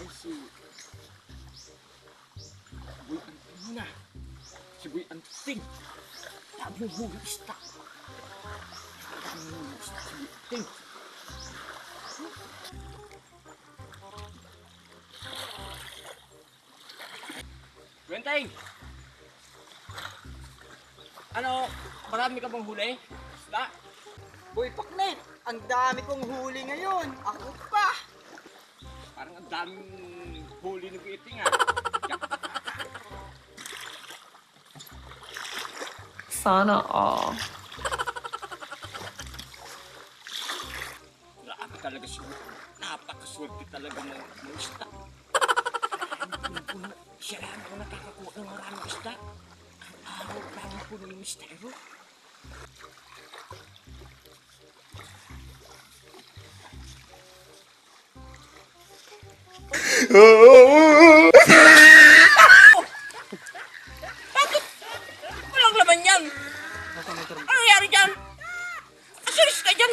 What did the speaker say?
ay si Boy Anting muna. Si Boy Anting. Dami yung huli isda. Dami yung huli isda si Boy Anting. Boy Anting! Ano, marami ka bang huli? Isda? Boy Paknet, ang dami kong huli ngayon. Ako pa. Parang ang daming huli ng Iting ah. Sana all. Grabe talaga siya. Napakaswerte talaga ng isda. Siya lang ako nakakakuha ng maraming isda. Ang araw po ng mistero. Walang laman yan. Ano nangyari dyan? Asiris ka dyan.